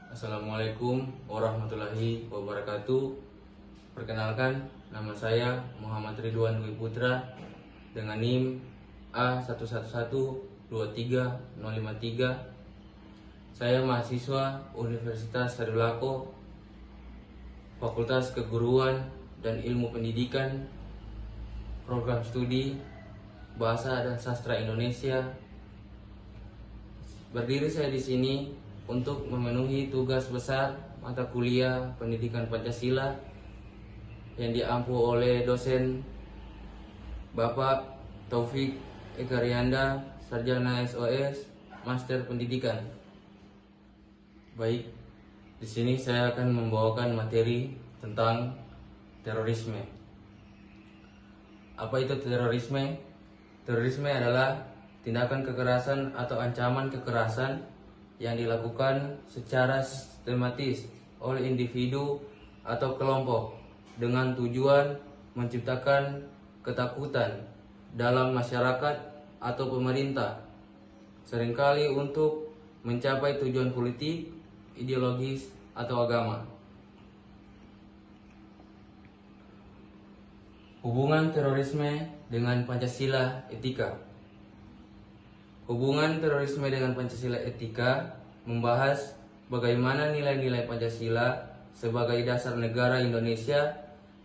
Assalamualaikum warahmatullahi wabarakatuh. Perkenalkan, nama saya Muhammad Ridwan Dwi Putra dengan NIM A11123053. Saya mahasiswa Universitas Tadulako, Fakultas Keguruan dan Ilmu Pendidikan, Program Studi Bahasa dan Sastra Indonesia. Berdiri saya di sini untuk memenuhi tugas besar mata kuliah Pendidikan Pancasila yang diampu oleh dosen Bapak Taufik Ekaryanda, Sarjana SOS, Master Pendidikan. Baik, di sini saya akan membawakan materi tentang terorisme. Apa itu terorisme? Terorisme adalah tindakan kekerasan atau ancaman kekerasan yang dilakukan secara sistematis oleh individu atau kelompok dengan tujuan menciptakan ketakutan dalam masyarakat atau pemerintah, seringkali untuk mencapai tujuan politik, ideologis, atau agama. Hubungan terorisme dengan Pancasila etika. Hubungan terorisme dengan Pancasila etika membahas bagaimana nilai-nilai Pancasila sebagai dasar negara Indonesia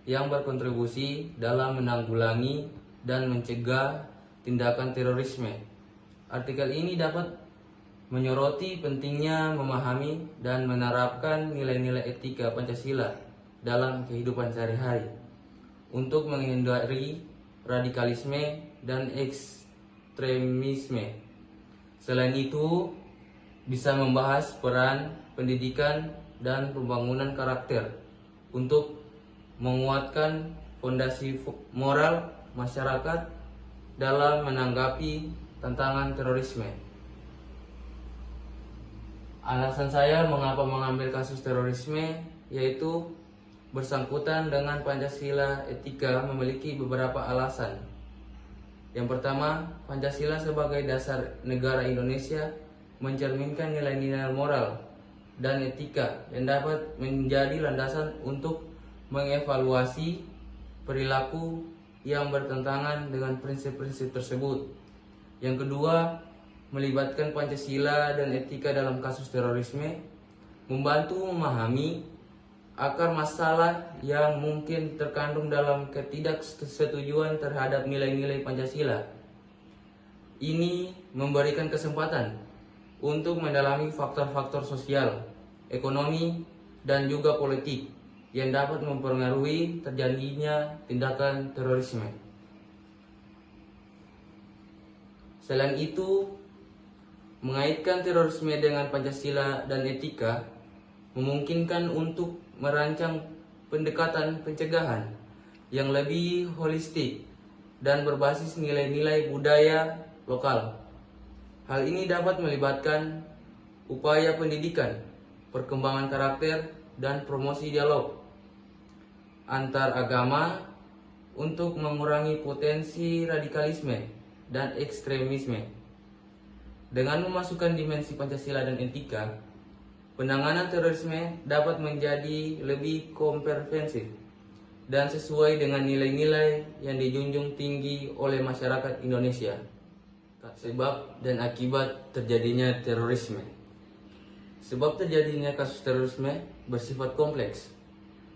yang berkontribusi dalam menanggulangi dan mencegah tindakan terorisme. Artikel ini dapat menyoroti pentingnya memahami dan menerapkan nilai-nilai etika Pancasila dalam kehidupan sehari-hari untuk menghindari radikalisme dan ekstremisme. Selain itu, bisa membahas peran pendidikan dan pembangunan karakter untuk menguatkan fondasi moral masyarakat dalam menanggapi tantangan terorisme. Alasan saya mengapa mengambil kasus terorisme yaitu bersangkutan dengan Pancasila etika memiliki beberapa alasan. Yang pertama, Pancasila sebagai dasar negara Indonesia mencerminkan nilai-nilai moral dan etika yang dapat menjadi landasan untuk mengevaluasi perilaku yang bertentangan dengan prinsip-prinsip tersebut. Yang kedua, melibatkan Pancasila dan etika dalam kasus terorisme membantu memahami akar masalah yang mungkin terkandung dalam ketidaksetujuan terhadap nilai-nilai Pancasila. Ini memberikan kesempatan untuk mendalami faktor-faktor sosial, ekonomi, dan juga politik yang dapat mempengaruhi terjadinya tindakan terorisme. Selain itu, mengaitkan terorisme dengan Pancasila dan etika memungkinkan untuk merancang pendekatan pencegahan yang lebih holistik dan berbasis nilai-nilai budaya lokal. Hal ini dapat melibatkan upaya pendidikan, perkembangan karakter, dan promosi dialog antar agama untuk mengurangi potensi radikalisme dan ekstremisme. Dengan memasukkan dimensi Pancasila dan etika, penanganan terorisme dapat menjadi lebih komprehensif dan sesuai dengan nilai-nilai yang dijunjung tinggi oleh masyarakat Indonesia. Sebab dan akibat terjadinya terorisme. Sebab terjadinya kasus terorisme bersifat kompleks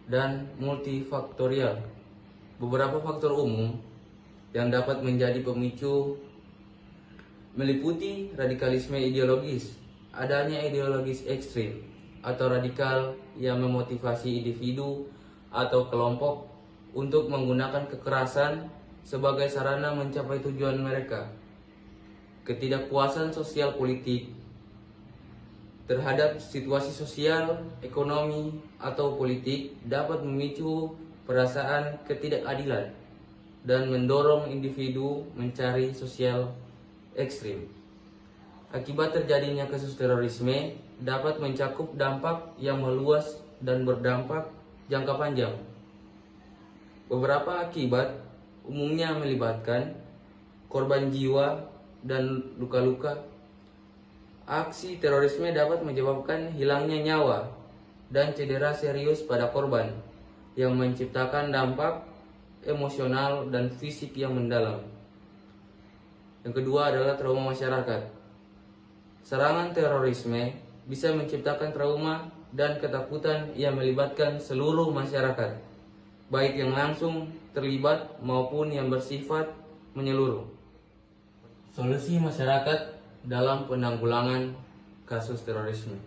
dan multifaktorial. Beberapa faktor umum yang dapat menjadi pemicu meliputi radikalisme ideologis, adanya ideologis ekstrim atau radikal yang memotivasi individu atau kelompok untuk menggunakan kekerasan sebagai sarana mencapai tujuan mereka. Ketidakpuasan sosial politik terhadap situasi sosial, ekonomi, atau politik dapat memicu perasaan ketidakadilan dan mendorong individu mencari sosial ekstrim. Akibat terjadinya kasus terorisme dapat mencakup dampak yang meluas dan berdampak jangka panjang. Beberapa akibat umumnya melibatkan korban jiwa dan luka-luka, Aksi terorisme dapat menyebabkan hilangnya nyawa dan cedera serius pada korban, yang menciptakan dampak emosional dan fisik yang mendalam. Yang kedua adalah trauma masyarakat. Serangan terorisme bisa menciptakan trauma dan ketakutan yang melibatkan seluruh masyarakat, baik yang langsung terlibat maupun yang bersifat menyeluruh. Solusi masyarakat dalam penanggulangan kasus terorisme.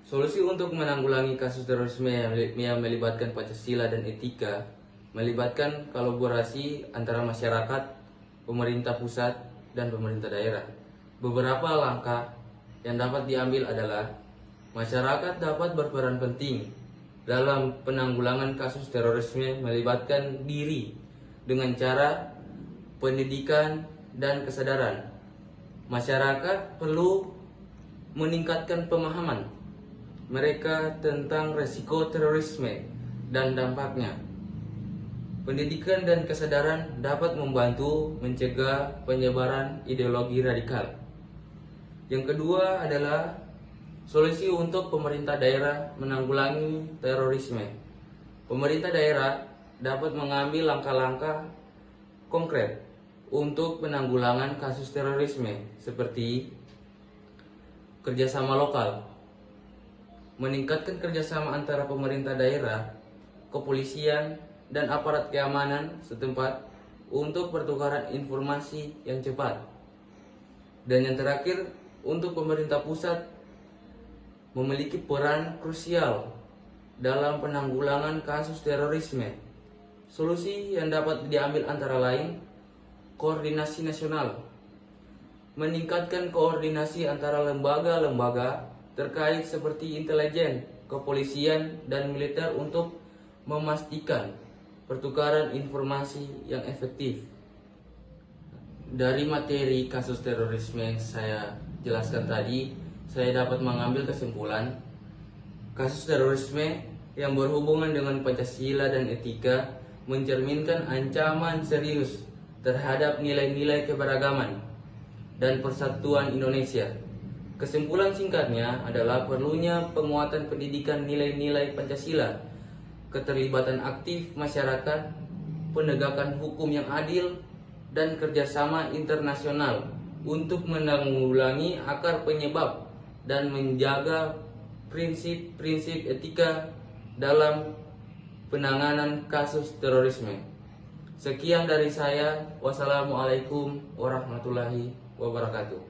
Solusi untuk menanggulangi kasus terorisme yang melibatkan Pancasila dan etika melibatkan kolaborasi antara masyarakat, pemerintah pusat, dan pemerintah daerah. Beberapa langkah yang dapat diambil adalah masyarakat dapat berperan penting dalam penanggulangan kasus terorisme melibatkan diri dengan cara pendidikan dan kesadaran. Masyarakat perlu meningkatkan pemahaman mereka tentang resiko terorisme dan dampaknya. Pendidikan dan kesadaran dapat membantu mencegah penyebaran ideologi radikal. Yang kedua adalah solusi untuk pemerintah daerah menanggulangi terorisme. Pemerintah daerah dapat mengambil langkah-langkah konkret untuk penanggulangan kasus terorisme seperti kerjasama lokal, meningkatkan kerjasama antara pemerintah daerah, kepolisian, dan aparat keamanan setempat untuk pertukaran informasi yang cepat. Dan yang terakhir, untuk pemerintah pusat memiliki peran krusial dalam penanggulangan kasus terorisme. Solusi yang dapat diambil antara lain koordinasi nasional, meningkatkan koordinasi antara lembaga-lembaga terkait seperti intelijen, kepolisian, dan militer untuk memastikan pertukaran informasi yang efektif. Dari materi kasus terorisme yang saya jelaskan tadi, saya dapat mengambil kesimpulan kasus terorisme yang berhubungan dengan Pancasila dan etika mencerminkan ancaman serius terhadap nilai-nilai keberagaman dan persatuan Indonesia. Kesimpulan singkatnya adalah perlunya penguatan pendidikan nilai-nilai Pancasila, keterlibatan aktif masyarakat, penegakan hukum yang adil, dan kerjasama internasional untuk menanggulangi akar penyebab dan menjaga prinsip-prinsip etika dalam penanganan kasus terorisme. Sekian dari saya. Wassalamualaikum warahmatullahi wabarakatuh.